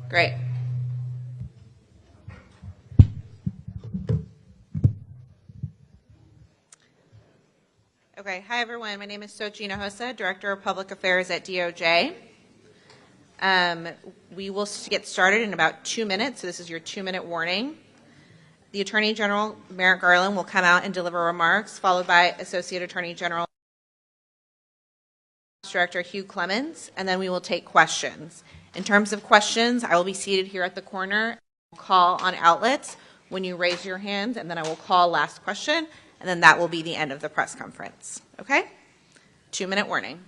Great. Okay, hi everyone. My name is Sochi Hinojosa, Director of Public Affairs at DOJ. We will get started in about 2 minutes, so this is your 2-minute warning. The Attorney General, Merrick Garland, will come out and deliver remarks, followed by Associate Attorney General Director Hugh Clemens, and then we will take questions. In terms of questions, I will be seated here at the corner. I'll call on outlets when you raise your hand, and then I will call last question, and then that will be the end of the press conference. Okay? 2-minute warning.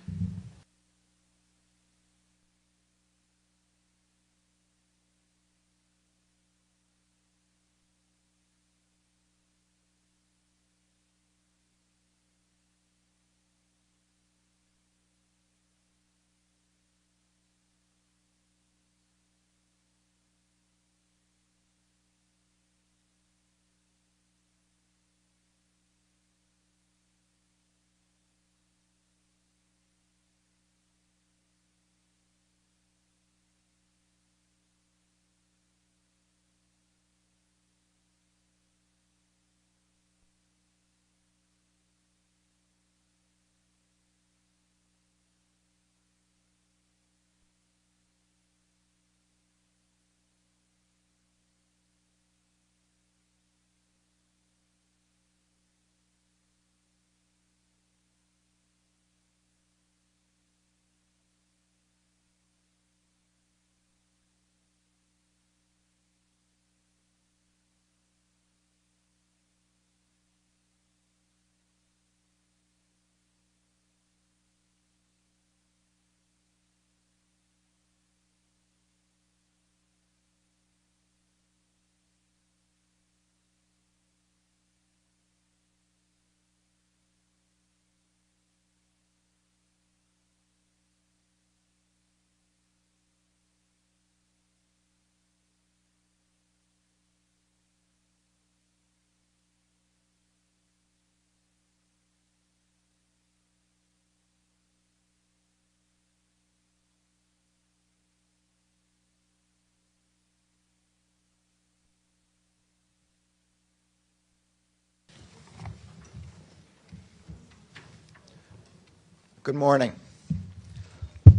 Good morning.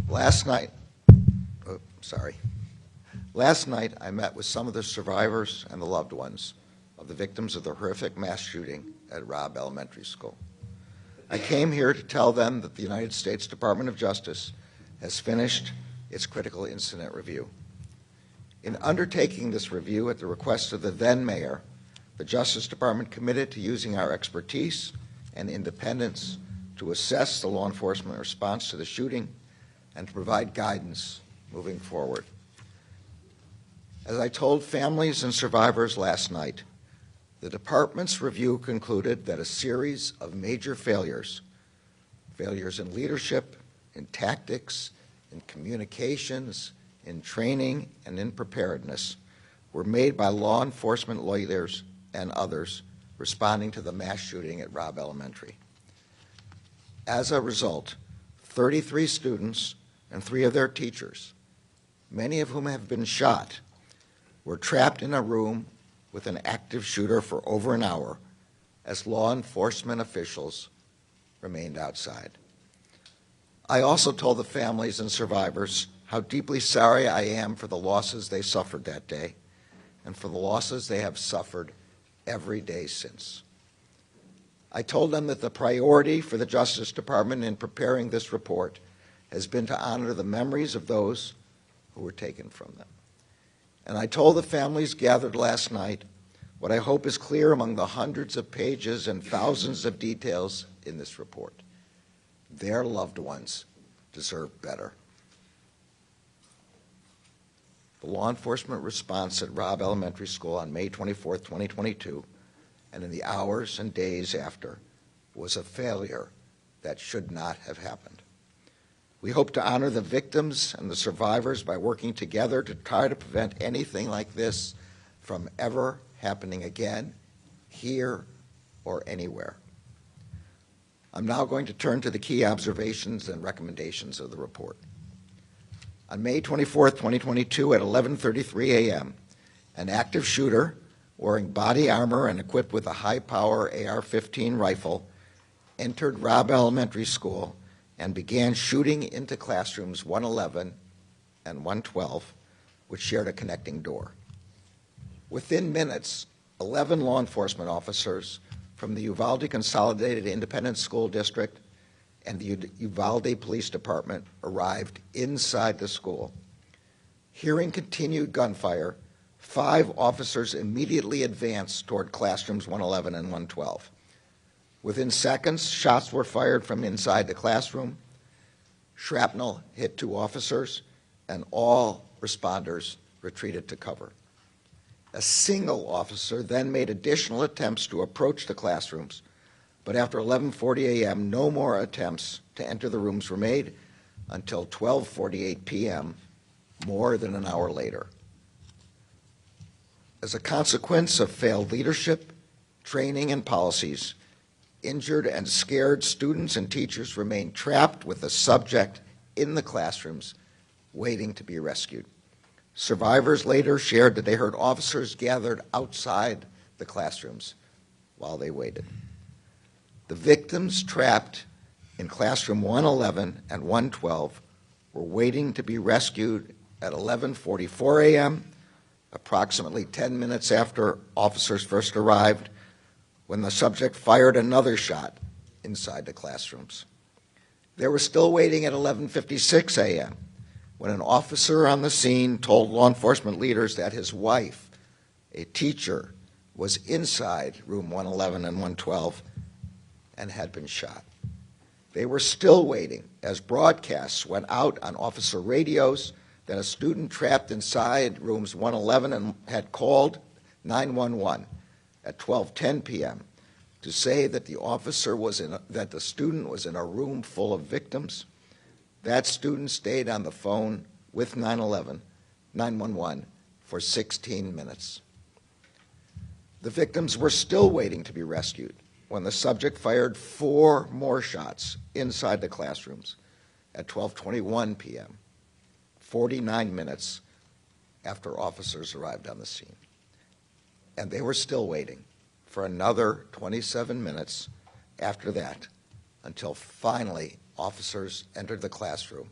Last night I met with some of the survivors and the loved ones of the victims of the horrific mass shooting at Robb Elementary School. I came here to tell them that the United States Department of Justice has finished its critical incident review. In undertaking this review at the request of the then mayor, the Justice Department committed to using our expertise and independence to assess the law enforcement response to the shooting and to provide guidance moving forward. As I told families and survivors last night, the department's review concluded that a series of major failures in leadership, in tactics, in communications, in training, and in preparedness were made by law enforcement leaders and others responding to the mass shooting at Robb Elementary. As a result, 33 students and 3 of their teachers, many of whom have been shot, were trapped in a room with an active shooter for over an hour as law enforcement officials remained outside. I also told the families and survivors how deeply sorry I am for the losses they suffered that day and for the losses they have suffered every day since. I told them that the priority for the Justice Department in preparing this report has been to honor the memories of those who were taken from them. And I told the families gathered last night what I hope is clear among the hundreds of pages and thousands of details in this report. Their loved ones deserve better. The law enforcement response at Robb Elementary School on May 24, 2022, and in the hours and days after, was a failure that should not have happened. We hope to honor the victims and the survivors by working together to try to prevent anything like this from ever happening again, here or anywhere. I'm now going to turn to the key observations and recommendations of the report. On May 24, 2022, at 11:33 a.m., an active shooter wearing body armor and equipped with a high-power AR-15 rifle entered Robb Elementary School and began shooting into classrooms 111 and 112, which shared a connecting door. Within minutes, 11 law enforcement officers from the Uvalde Consolidated Independent School District and the Uvalde Police Department arrived inside the school. Hearing continued gunfire, 5 officers immediately advanced toward classrooms 111 and 112. Within seconds, shots were fired from inside the classroom. Shrapnel hit 2 officers, and all responders retreated to cover. A single officer then made additional attempts to approach the classrooms, but after 11:40 a.m., no more attempts to enter the rooms were made until 12:48 p.m., more than an hour later. As a consequence of failed leadership, training, and policies, injured and scared students and teachers remained trapped with the subject in the classrooms, waiting to be rescued. Survivors later shared that they heard officers gathered outside the classrooms while they waited. The victims trapped in classroom 111 and 112 were waiting to be rescued at 11:44 a.m., approximately 10 minutes after officers first arrived, when the subject fired another shot inside the classrooms. They were still waiting at 11:56 a.m., when an officer on the scene told law enforcement leaders that his wife, a teacher, was inside room 111 and 112 and had been shot. They were still waiting as broadcasts went out on officer radios that a student trapped inside rooms 111 and had called 911 at 12:10 p.m. to say that that the student was in a room full of victims. That student stayed on the phone with 911 for 16 minutes. The victims were still waiting to be rescued when the subject fired 4 more shots inside the classrooms at 12:21 p.m., 49 minutes after officers arrived on the scene. And they were still waiting for another 27 minutes after that until finally officers entered the classroom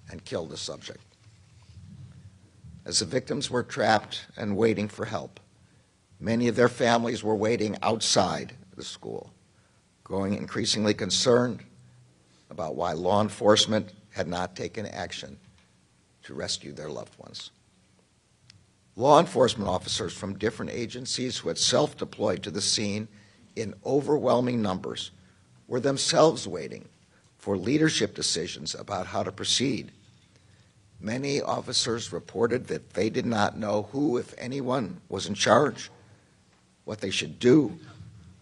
and killed the subject. As the victims were trapped and waiting for help, many of their families were waiting outside the school, growing increasingly concerned about why law enforcement had not taken action to rescue their loved ones. Law enforcement officers from different agencies who had self-deployed to the scene in overwhelming numbers were themselves waiting for leadership decisions about how to proceed. Many officers reported that they did not know who, if anyone, was in charge, what they should do,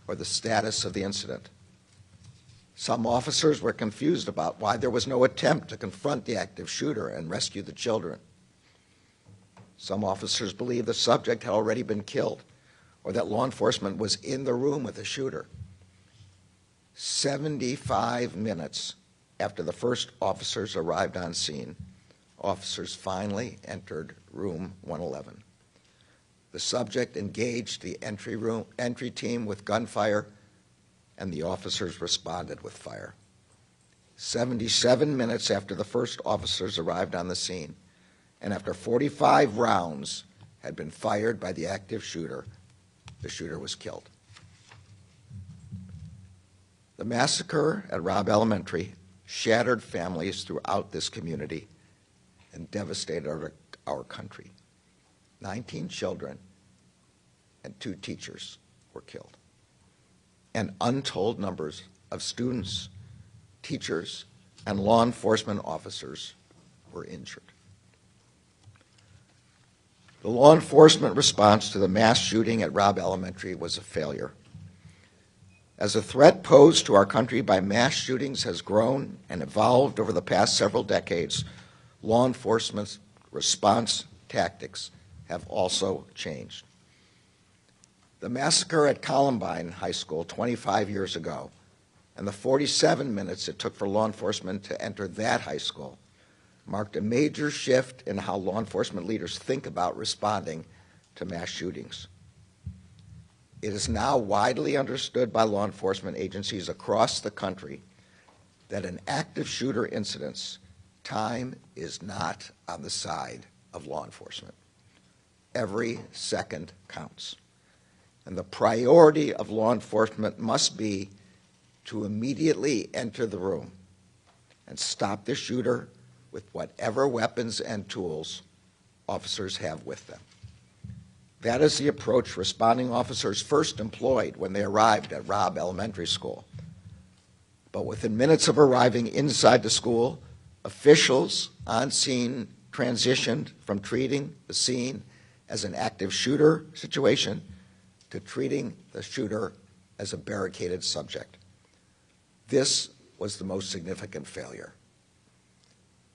or the status of the incident. Some officers were confused about why there was no attempt to confront the active shooter and rescue the children. Some officers believed the subject had already been killed, or that law enforcement was in the room with the shooter. 75 minutes after the first officers arrived on scene, officers finally entered room 111. The subject engaged the entry team with gunfire, and the officers responded with fire. 77 minutes after the first officers arrived on the scene, and after 45 rounds had been fired by the active shooter, the shooter was killed. The massacre at Robb Elementary shattered families throughout this community and devastated our country. 19 children and 2 teachers were killed, and untold numbers of students, teachers, and law enforcement officers were injured. The law enforcement response to the mass shooting at Robb Elementary was a failure. As the threat posed to our country by mass shootings has grown and evolved over the past several decades, law enforcement's response tactics have also changed. The massacre at Columbine High School 25 years ago, and the 47 minutes it took for law enforcement to enter that high school, marked a major shift in how law enforcement leaders think about responding to mass shootings. It is now widely understood by law enforcement agencies across the country that in active shooter incidents, time is not on the side of law enforcement. Every second counts. And the priority of law enforcement must be to immediately enter the room and stop the shooter with whatever weapons and tools officers have with them. That is the approach responding officers first employed when they arrived at Robb Elementary School. But within minutes of arriving inside the school, officials on scene transitioned from treating the scene as an active shooter situation to treating the shooter as a barricaded subject. This was the most significant failure.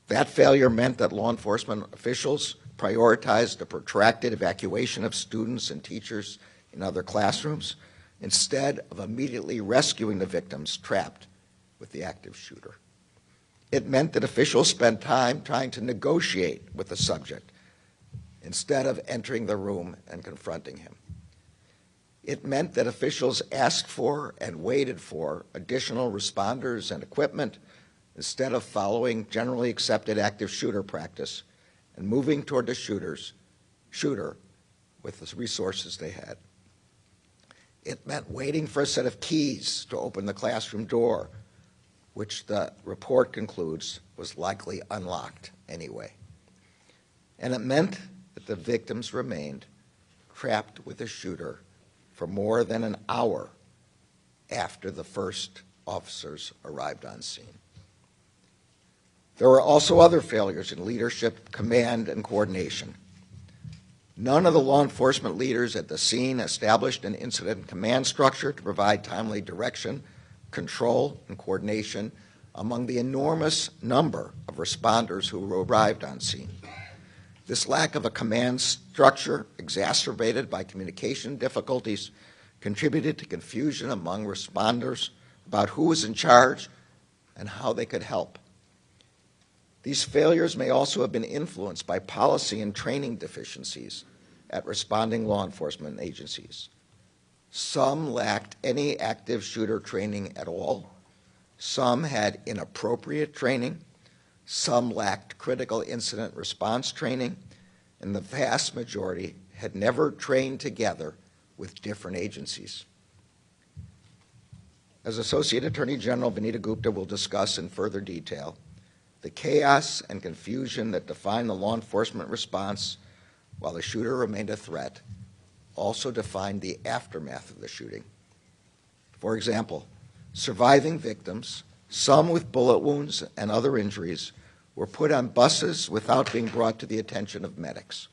That failure meant that law enforcement officials prioritized a protracted evacuation of students and teachers in other classrooms instead of immediately rescuing the victims trapped with the active shooter. It meant that officials spent time trying to negotiate with the subject instead of entering the room and confronting him. It meant that officials asked for and waited for additional responders and equipment instead of following generally accepted active shooter practice and moving toward the shooter with the resources they had. It meant waiting for a set of keys to open the classroom door, which the report concludes was likely unlocked anyway. And it meant that the victims remained trapped with the shooter for more than an hour after the first officers arrived on scene. There were also other failures in leadership, command, and coordination. None of the law enforcement leaders at the scene established an incident command structure to provide timely direction, control, and coordination among the enormous number of responders who arrived on scene. This lack of a command structure, exacerbated by communication difficulties, contributed to confusion among responders about who was in charge and how they could help. These failures may also have been influenced by policy and training deficiencies at responding law enforcement agencies. Some lacked any active shooter training at all. Some had inappropriate training. Some lacked critical incident response training. And the vast majority had never trained together with different agencies. As Associate Attorney General Vanita Gupta will discuss in further detail, the chaos and confusion that defined the law enforcement response while the shooter remained a threat also defined the aftermath of the shooting. For example, surviving victims, some with bullet wounds and other injuries, were put on buses without being brought to the attention of medics.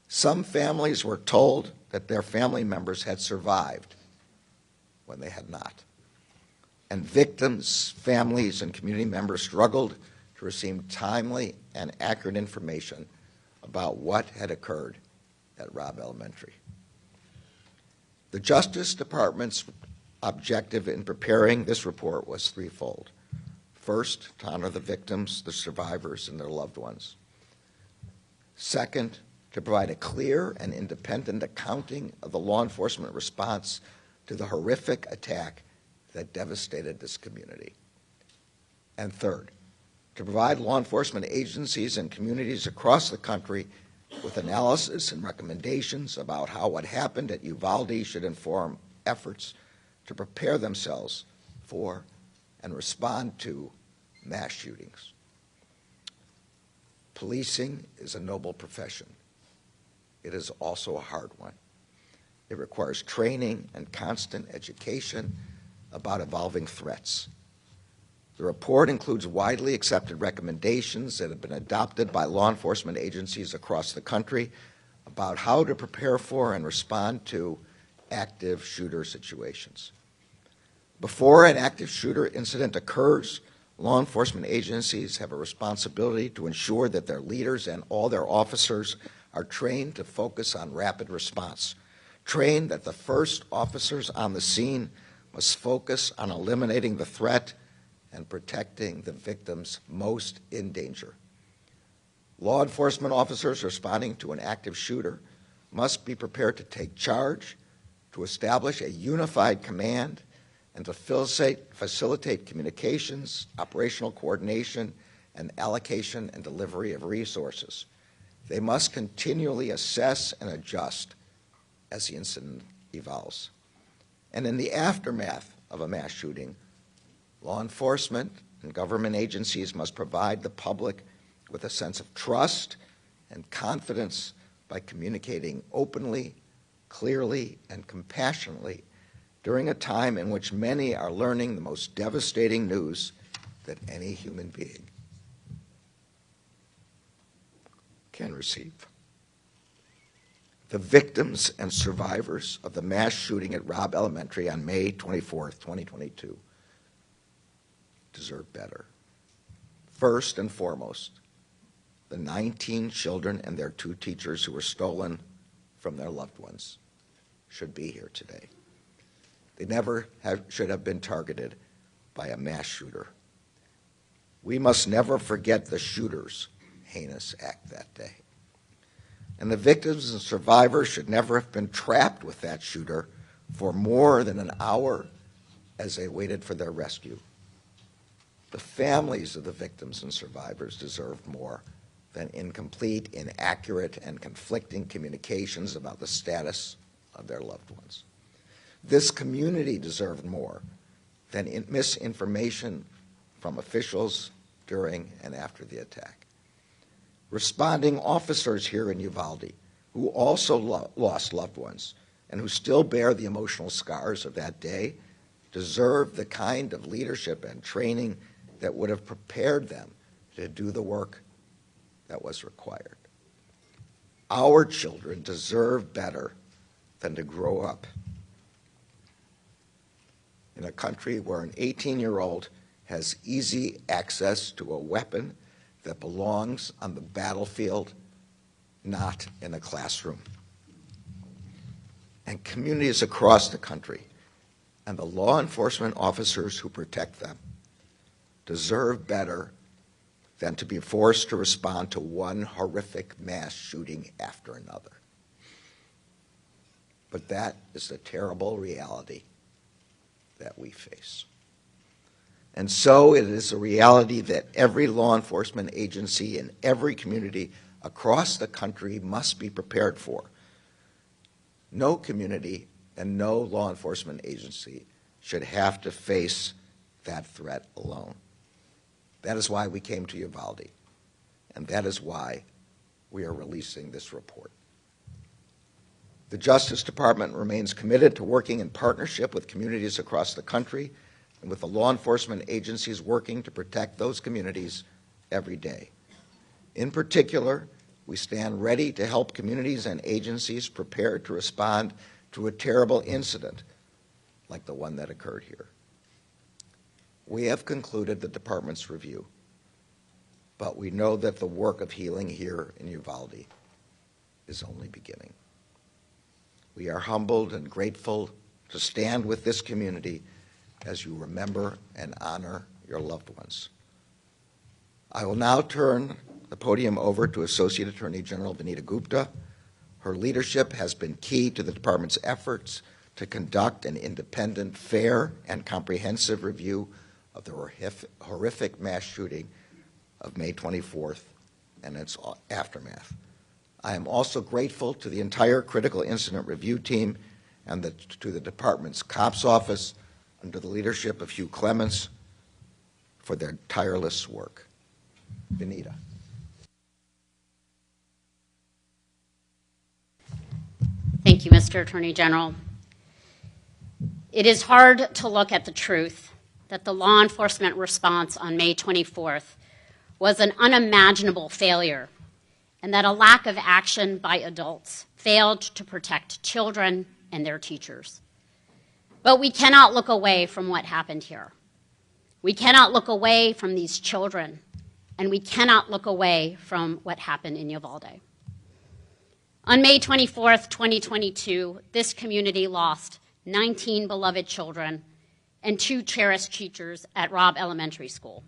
Some families were told that their family members had survived when they had not. And victims, families, and community members struggled to receive timely and accurate information about what had occurred at Robb Elementary. The Justice Department's objective in preparing this report was threefold. First, to honor the victims, the survivors, and their loved ones. Second, to provide a clear and independent accounting of the law enforcement response to the horrific attack that devastated this community. And third, to provide law enforcement agencies and communities across the country with analysis and recommendations about how what happened at Uvalde should inform efforts to prepare themselves for and respond to mass shootings. Policing is a noble profession. It is also a hard one. It requires training and constant education about evolving threats. The report includes widely accepted recommendations that have been adopted by law enforcement agencies across the country about how to prepare for and respond to active shooter situations. Before an active shooter incident occurs, law enforcement agencies have a responsibility to ensure that their leaders and all their officers are trained to focus on rapid response, trained that the first officers on the scene must focus on eliminating the threat and protecting the victims most in danger. Law enforcement officers responding to an active shooter must be prepared to take charge, to establish a unified command, and to facilitate communications, operational coordination, and allocation and delivery of resources. They must continually assess and adjust as the incident evolves. And in the aftermath of a mass shooting, law enforcement and government agencies must provide the public with a sense of trust and confidence by communicating openly, clearly, and compassionately during a time in which many are learning the most devastating news that any human being can receive. The victims and survivors of the mass shooting at Robb Elementary on May 24th, 2022 deserve better. First and foremost, the 19 children and their 2 teachers who were stolen from their loved ones should be here today. They never should have been targeted by a mass shooter. We must never forget the shooter's heinous act that day. And the victims and survivors should never have been trapped with that shooter for more than an hour as they waited for their rescue. The families of the victims and survivors deserve more than incomplete, inaccurate, and conflicting communications about the status of their loved ones. This community deserved more than misinformation from officials during and after the attack. Responding officers here in Uvalde, who also lost loved ones and who still bear the emotional scars of that day, deserve the kind of leadership and training that would have prepared them to do the work that was required. Our children deserve better than to grow up in a country where an 18-year-old has easy access to a weapon that belongs on the battlefield, not in a classroom. And communities across the country and the law enforcement officers who protect them deserve better than to be forced to respond to one horrific mass shooting after another. But that is the terrible reality that we face. And so it is a reality that every law enforcement agency in every community across the country must be prepared for. No community and no law enforcement agency should have to face that threat alone. That is why we came to Uvalde, and that is why we are releasing this report. The Justice Department remains committed to working in partnership with communities across the country and with the law enforcement agencies working to protect those communities every day. In particular, we stand ready to help communities and agencies prepare to respond to a terrible incident like the one that occurred here. We have concluded the department's review, but we know that the work of healing here in Uvalde is only beginning. We are humbled and grateful to stand with this community as you remember and honor your loved ones. I will now turn the podium over to Associate Attorney General Vanita Gupta. Her leadership has been key to the department's efforts to conduct an independent, fair, and comprehensive review of the horrific mass shooting of May 24th and its aftermath. I am also grateful to the entire Critical Incident Review Team and to the department's COPS office under the leadership of Hugh Clements for their tireless work. Vanita. Thank you, Mr. Attorney General. It is hard to look at the truth that the law enforcement response on May 24th was an unimaginable failure and that a lack of action by adults failed to protect children and their teachers. But we cannot look away from what happened here. We cannot look away from these children, and we cannot look away from what happened in Uvalde. On May 24th, 2022, this community lost 19 beloved children and 2 cherished teachers at Robb Elementary School.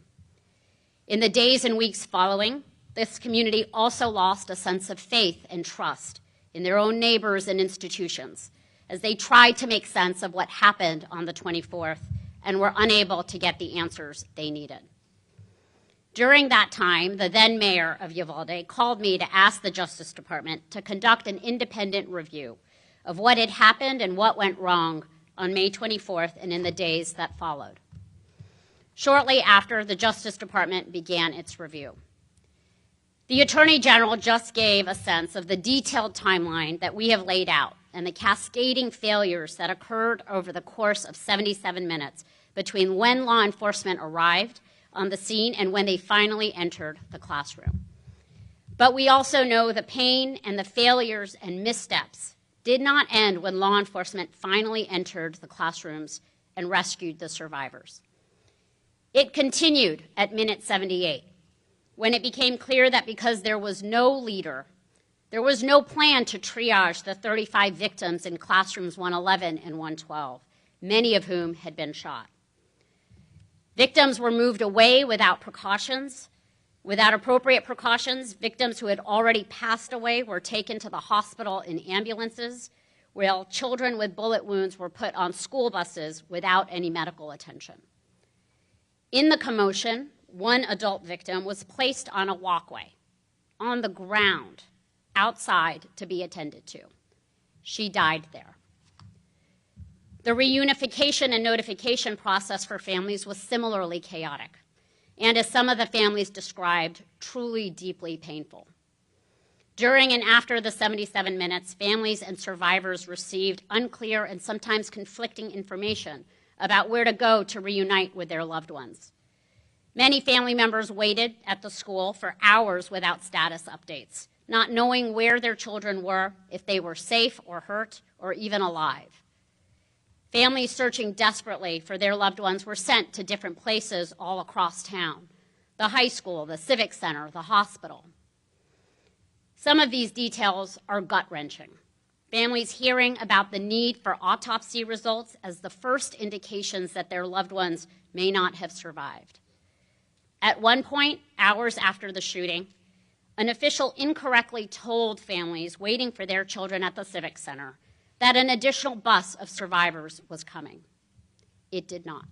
In the days and weeks following, this community also lost a sense of faith and trust in their own neighbors and institutions as they tried to make sense of what happened on the 24th and were unable to get the answers they needed. During that time, the then mayor of Uvalde called me to ask the Justice Department to conduct an independent review of what had happened and what went wrong on May 24th and in the days that followed. Shortly after, the Justice Department began its review. The Attorney General just gave a sense of the detailed timeline that we have laid out and the cascading failures that occurred over the course of 77 minutes between when law enforcement arrived on the scene and when they finally entered the classroom. But we also know the pain and the failures and missteps did not end when law enforcement finally entered the classrooms and rescued the survivors. It continued at minute 78, when it became clear that because there was no leader, there was no plan to triage the 35 victims in classrooms 111 and 112, many of whom had been shot. Victims were moved away without precautions. Without appropriate precautions, victims who had already passed away were taken to the hospital in ambulances, while children with bullet wounds were put on school buses without any medical attention. In the commotion, one adult victim was placed on a walkway, on the ground, outside to be attended to. She died there. The reunification and notification process for families was similarly chaotic, and as some of the families described, truly deeply painful. During and after the 77 minutes, families and survivors received unclear and sometimes conflicting information about where to go to reunite with their loved ones. Many family members waited at the school for hours without status updates, not knowing where their children were, if they were safe or hurt or even alive. Families searching desperately for their loved ones were sent to different places all across town: the high school, the civic center, the hospital. Some of these details are gut-wrenching. Families hearing about the need for autopsy results as the first indications that their loved ones may not have survived. At one point, hours after the shooting, an official incorrectly told families waiting for their children at the civic center that an additional bus of survivors was coming. It did not.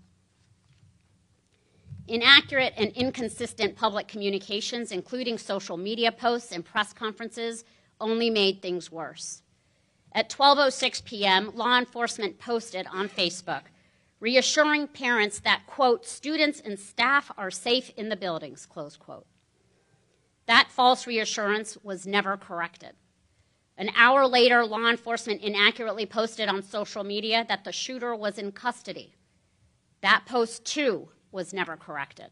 Inaccurate and inconsistent public communications, including social media posts and press conferences, only made things worse. At 12:06 p.m., law enforcement posted on Facebook, reassuring parents that, quote, students and staff are safe in the buildings, close quote. That false reassurance was never corrected. An hour later, law enforcement inaccurately posted on social media that the shooter was in custody. That post, too, was never corrected.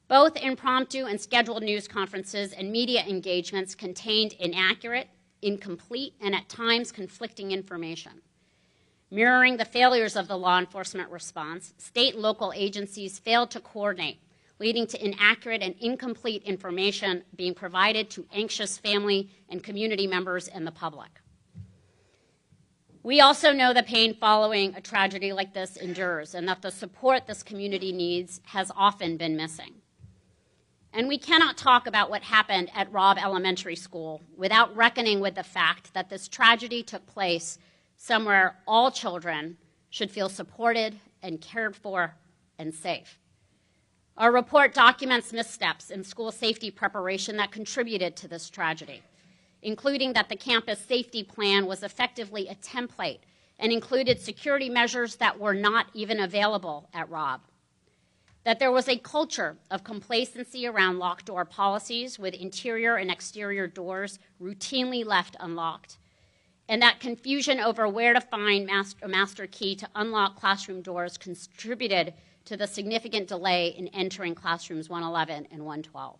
Both impromptu and scheduled news conferences and media engagements contained inaccurate, incomplete, and at times conflicting information. Mirroring the failures of the law enforcement response, state and local agencies failed to coordinate, leading to inaccurate and incomplete information being provided to anxious family and community members and the public. We also know the pain following a tragedy like this endures, and that the support this community needs has often been missing. And we cannot talk about what happened at Robb Elementary School without reckoning with the fact that this tragedy took place somewhere all children should feel supported and cared for and safe. Our report documents missteps in school safety preparation that contributed to this tragedy, including that the campus safety plan was effectively a template and included security measures that were not even available at Robb. That there was a culture of complacency around locked door policies with interior and exterior doors routinely left unlocked, and that confusion over where to find a master key to unlock classroom doors contributed to the significant delay in entering classrooms 111 and 112.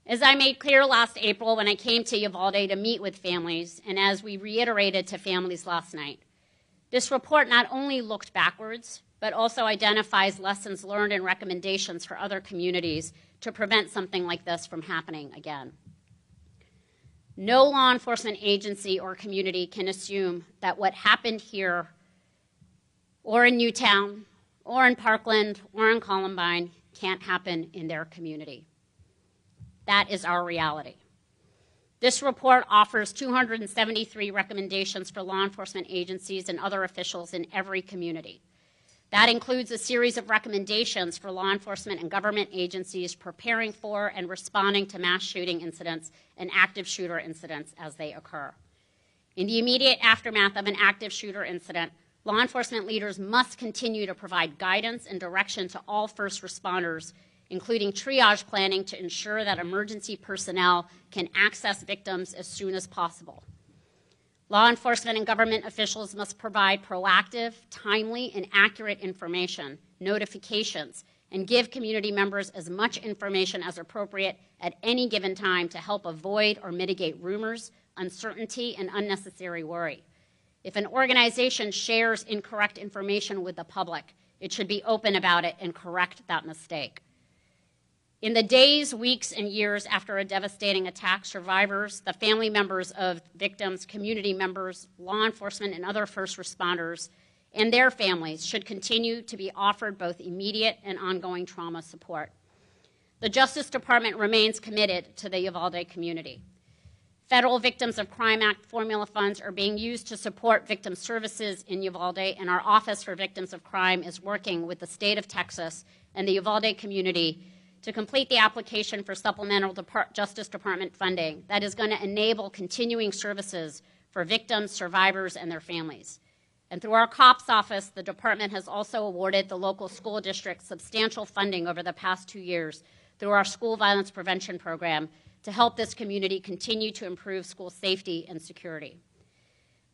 As I made clear last April when I came to Uvalde to meet with families, and as we reiterated to families last night, this report not only looked backwards, but also identifies lessons learned and recommendations for other communities to prevent something like this from happening again. No law enforcement agency or community can assume that what happened here or in Newtown or in Parkland or in Columbine can't happen in their community. That is our reality. This report offers 273 recommendations for law enforcement agencies and other officials in every community. That includes a series of recommendations for law enforcement and government agencies preparing for and responding to mass shooting incidents and active shooter incidents as they occur. In the immediate aftermath of an active shooter incident, law enforcement leaders must continue to provide guidance and direction to all first responders, including triage planning to ensure that emergency personnel can access victims as soon as possible. Law enforcement and government officials must provide proactive, timely, and accurate information, notifications, and give community members as much information as appropriate at any given time to help avoid or mitigate rumors, uncertainty, and unnecessary worry. If an organization shares incorrect information with the public, it should be open about it and correct that mistake. In the days, weeks, and years after a devastating attack, survivors, the family members of victims, community members, law enforcement, and other first responders, and their families should continue to be offered both immediate and ongoing trauma support. The Justice Department remains committed to the Uvalde community. Federal Victims of Crime Act formula funds are being used to support victim services in Uvalde, and our Office for Victims of Crime is working with the state of Texas and the Uvalde community to complete the application for supplemental Justice Department funding that is going to enable continuing services for victims, survivors, and their families. And through our COPS office, the department has also awarded the local school district substantial funding over the past 2 years through our school violence prevention program to help this community continue to improve school safety and security.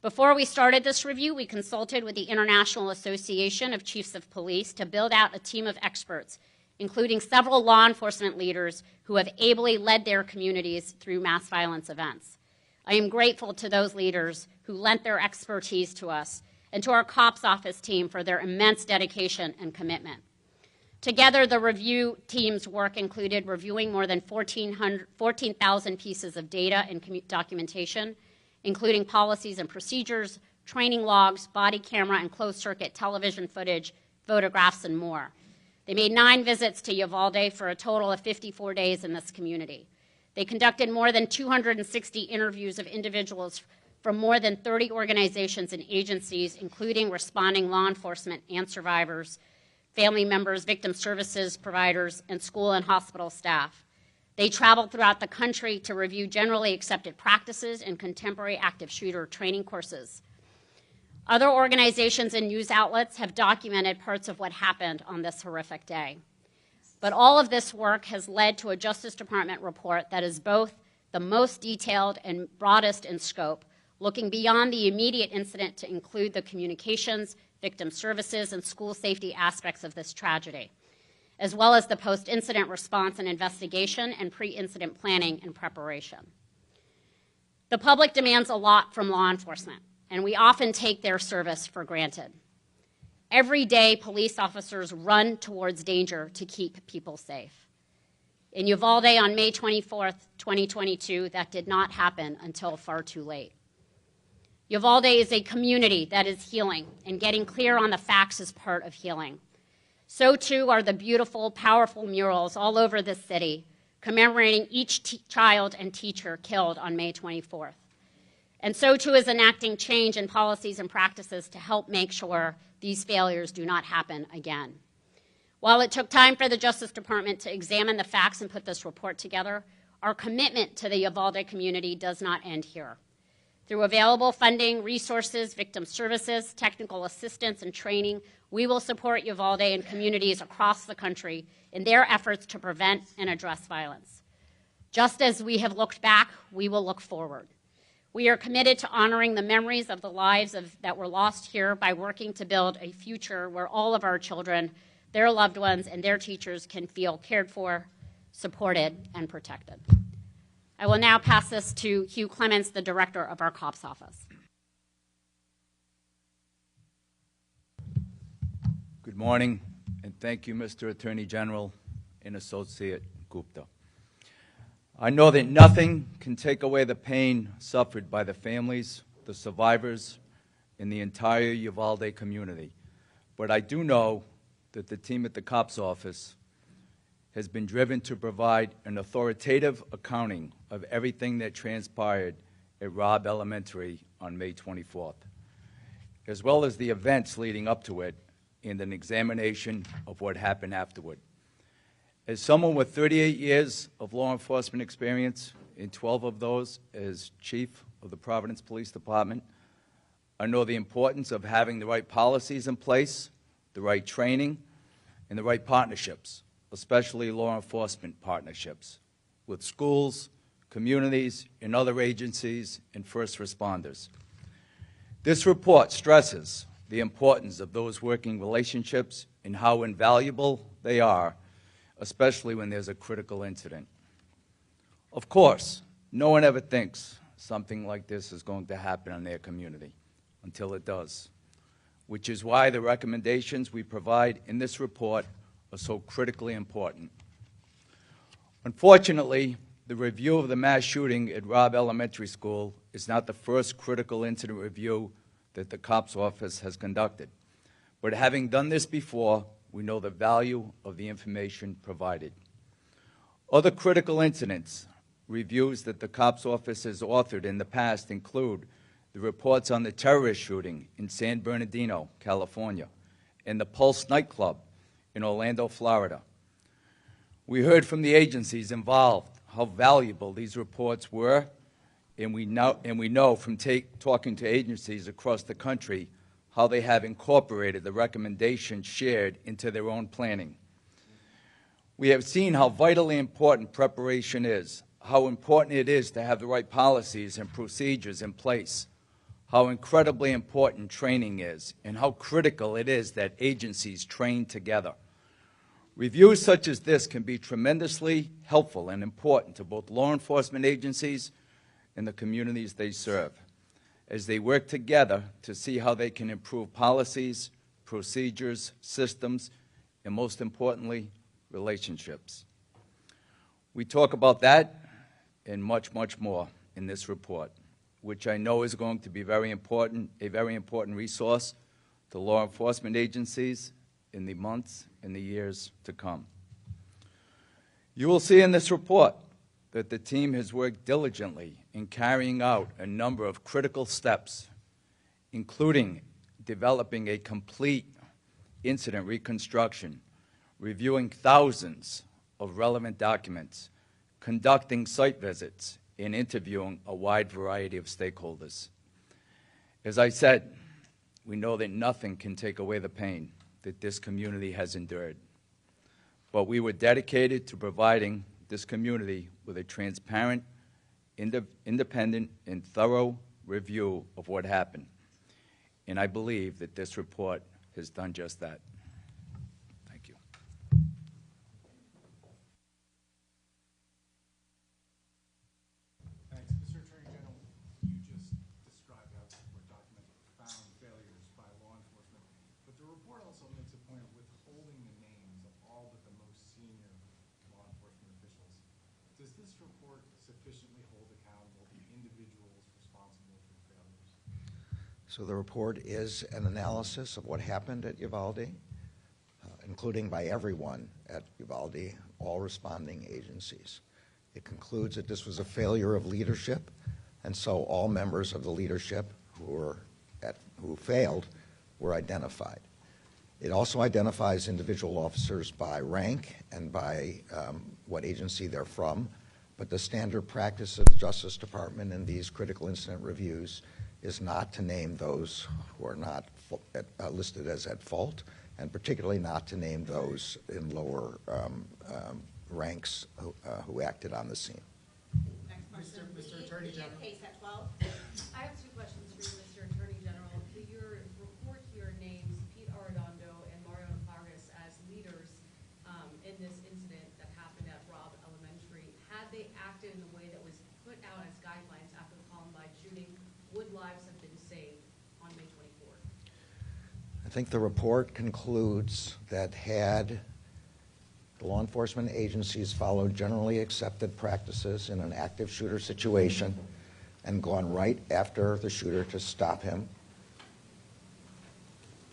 Before we started this review, we consulted with the International Association of Chiefs of Police to build out a team of experts, including several law enforcement leaders who have ably led their communities through mass violence events. I am grateful to those leaders who lent their expertise to us and to our COPS office team for their immense dedication and commitment. Together, the review team's work included reviewing more than 14,000 pieces of data and documentation, including policies and procedures, training logs, body camera and closed-circuit television footage, photographs, and more. They made 9 visits to Uvalde for a total of 54 days in this community. They conducted more than 260 interviews of individuals from more than 30 organizations and agencies, including responding law enforcement and survivors, family members, victim services providers, and school and hospital staff. They traveled throughout the country to review generally accepted practices and contemporary active shooter training courses. Other organizations and news outlets have documented parts of what happened on this horrific day. But all of this work has led to a Justice Department report that is both the most detailed and broadest in scope, looking beyond the immediate incident to include the communications, victim services, and school safety aspects of this tragedy, as well as the post-incident response and investigation and pre-incident planning and preparation. The public demands a lot from law enforcement, and we often take their service for granted. Every day, police officers run towards danger to keep people safe. In Uvalde on May 24th, 2022, that did not happen until far too late. Uvalde is a community that is healing, and getting clear on the facts is part of healing. So too are the beautiful, powerful murals all over this city commemorating each child and teacher killed on May 24th. And so too is enacting change in policies and practices to help make sure these failures do not happen again. While it took time for the Justice Department to examine the facts and put this report together, our commitment to the Uvalde community does not end here. Through available funding, resources, victim services, technical assistance, and training, we will support Uvalde and communities across the country in their efforts to prevent and address violence. Just as we have looked back, we will look forward. We are committed to honoring the memories of the lives that were lost here by working to build a future where all of our children, their loved ones, and their teachers can feel cared for, supported, and protected. I will now pass this to Hugh Clements, the director of our COPS office. Good morning, and thank you, Mr. Attorney General and Associate Gupta. I know that nothing can take away the pain suffered by the families, the survivors, and the entire Uvalde community. But I do know that the team at the COPS office has been driven to provide an authoritative accounting of everything that transpired at Robb Elementary on May 24th, as well as the events leading up to it and an examination of what happened afterward. As someone with 38 years of law enforcement experience, and 12 of those as chief of the Providence Police Department, I know the importance of having the right policies in place, the right training, and the right partnerships, especially law enforcement partnerships with schools, communities, and other agencies and first responders. This report stresses the importance of those working relationships and how invaluable they are, especially when there's a critical incident. Of course, no one ever thinks something like this is going to happen in their community until it does, which is why the recommendations we provide in this report are so critically important. Unfortunately, the review of the mass shooting at Robb Elementary School is not the first critical incident review that the COPS office has conducted. But having done this before, we know the value of the information provided. Other critical incidents reviews that the COPS office has authored in the past include the reports on the terrorist shooting in San Bernardino, California, and the Pulse nightclub in Orlando, Florida. We heard from the agencies involved how valuable these reports were, and we know from talking to agencies across the country how they have incorporated the recommendations shared into their own planning. We have seen how vitally important preparation is, how important it is to have the right policies and procedures in place, how incredibly important training is, and how critical it is that agencies train together. Reviews such as this can be tremendously helpful and important to both law enforcement agencies and the communities they serve, as they work together to see how they can improve policies, procedures, systems, and most importantly, relationships. We talk about that and much, much more in this report, which I know is going to be a very important resource to law enforcement agencies in the months and the years to come. You will see in this report that the team has worked diligently in carrying out a number of critical steps, including developing a complete incident reconstruction, reviewing thousands of relevant documents, conducting site visits, and interviewing a wide variety of stakeholders. As I said, we know that nothing can take away the pain that this community has endured. But we were dedicated to providing this community with a transparent, independent, and thorough review of what happened. And I believe that this report has done just that. Thank you. Thanks. Mr. Attorney General, you just described how this report documented profound failures by law enforcement, but the report also makes a point of withholding the names of all but the most senior law enforcement officials. Does this report sufficiently hold accountable the individuals responsible for failures? So the report is an analysis of what happened at Uvalde, including by everyone at Uvalde, all responding agencies. It concludes that this was a failure of leadership, and so all members of the leadership who failed were identified. It also identifies individual officers by rank and by what agency they're from, but the standard practice of the Justice Department in these critical incident reviews is not to name those who are not listed as at fault, and particularly not to name those in lower ranks who acted on the scene. Next question. Mr. Attorney General. Case at 12. I have two questions for you, Mr. Attorney General. Your report here names Pete Arredondo and Mario Vargas as leaders in this incident that happened at Robb Elementary. Had they acted in the way that was put out as guidelines after the Columbine shooting, would lives have been saved on May 24th? I think the report concludes that had the law enforcement agencies followed generally accepted practices in an active shooter situation and gone right after the shooter to stop him,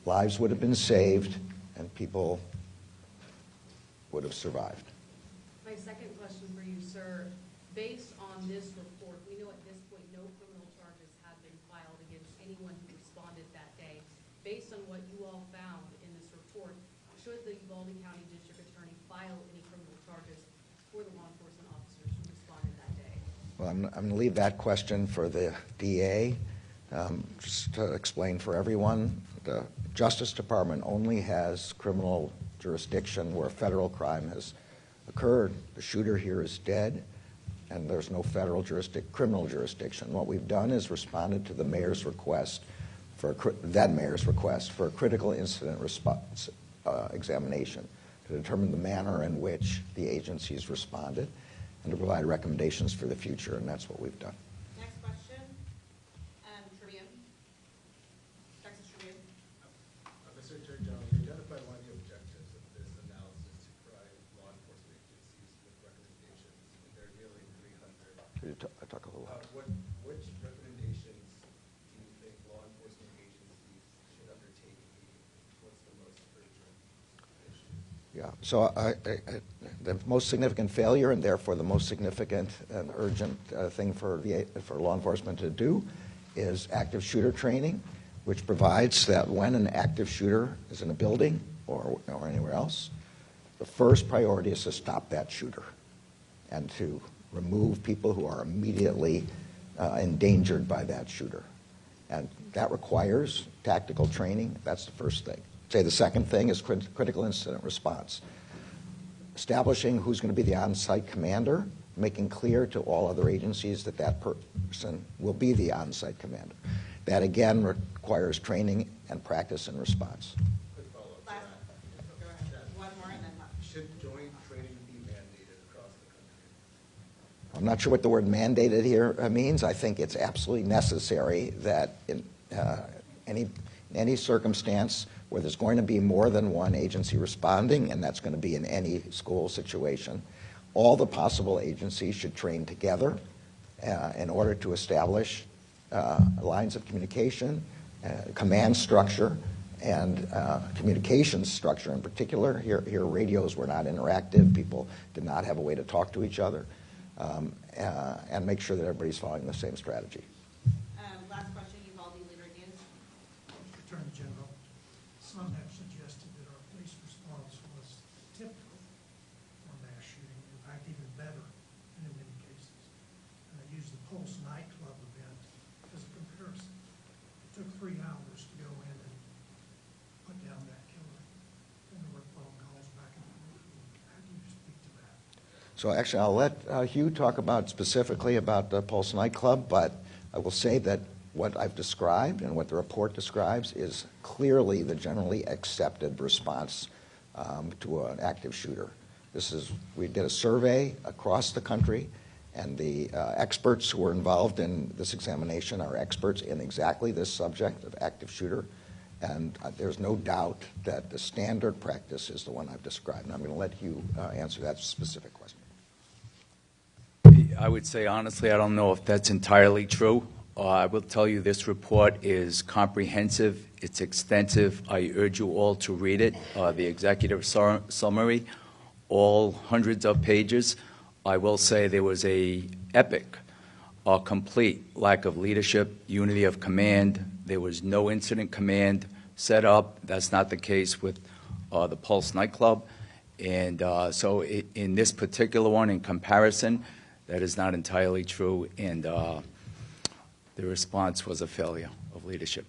lives would have been saved and people would have survived. second question for you, sir. Based on this report, we know at this point no criminal charges have been filed against anyone who responded that day. Based on what you all found in this report, should the Uvalde County District Attorney file any criminal charges for the law enforcement officers who responded that day? Well, I'm going to leave that question for the DA. Just to explain for everyone, the Justice Department only has criminal jurisdiction where federal crime has occurred. The shooter here is dead, and there's no federal criminal jurisdiction. What we've done is responded to the mayor's request, then mayor's request, for a critical incident response examination to determine the manner in which the agencies responded and to provide recommendations for the future, and that's what we've done. Next question, Tribune. Texas Tribune. Mr. Attorney General, you identified one of the objectives of this analysis to provide law enforcement agencies with recommendations, and there are nearly 300. Could you talk a little louder? Which recommendations do you think law enforcement agencies should undertake immediately? What's the most urgent issue? Yeah, so the most significant failure, and therefore the most significant and urgent thing for law enforcement to do, is active shooter training, which provides that when an active shooter is in a building or anywhere else, the first priority is to stop that shooter and to remove people who are immediately endangered by that shooter. And that requires tactical training. That's the first thing. Say the second thing is critical incident response. Establishing who's going to be the on-site commander, making clear to all other agencies that that person will be the on-site commander. That, again, requires training and practice and response. Quick follow-up to Last, that. go ahead. One more and then Should joint training be mandated across the country? I'm not sure what the word mandated here means. I think it's absolutely necessary that in any circumstance where there's going to be more than one agency responding, and that's going to be in any school situation, all the possible agencies should train together in order to establish lines of communication, command structure, and communications structure in particular. Here radios were not interactive. People did not have a way to talk to each other, and make sure that everybody's following the same strategy. last question, Uvalde Leader News. Mr. Attorney General, some have suggested that our police response was typical for mass shooting, in fact, even better in many cases. And I use the Pulse nightclub event as a comparison. It took 3 hours to go in and put down that killer. And there were phone calls back and forth. How do you speak to that? So actually, I'll let Hugh talk about specifically about the Pulse nightclub, but I will say that what I've described and what the report describes is clearly the generally accepted response to an active shooter. We did a survey across the country, and the experts who were involved in this examination are experts in exactly this subject of active shooter, and there's no doubt that the standard practice is the one I've described. And I'm going to let Hugh answer that specific question. I would say, honestly, I don't know if that's entirely true. I will tell you this report is comprehensive. It's extensive. I urge you all to read it, the executive summary, all hundreds of pages. I will say there was a epic, complete lack of leadership, unity of command. There was no incident command set up. That's not the case with the Pulse nightclub. And so in this particular one, in comparison, that is not entirely true, and the response was a failure of leadership.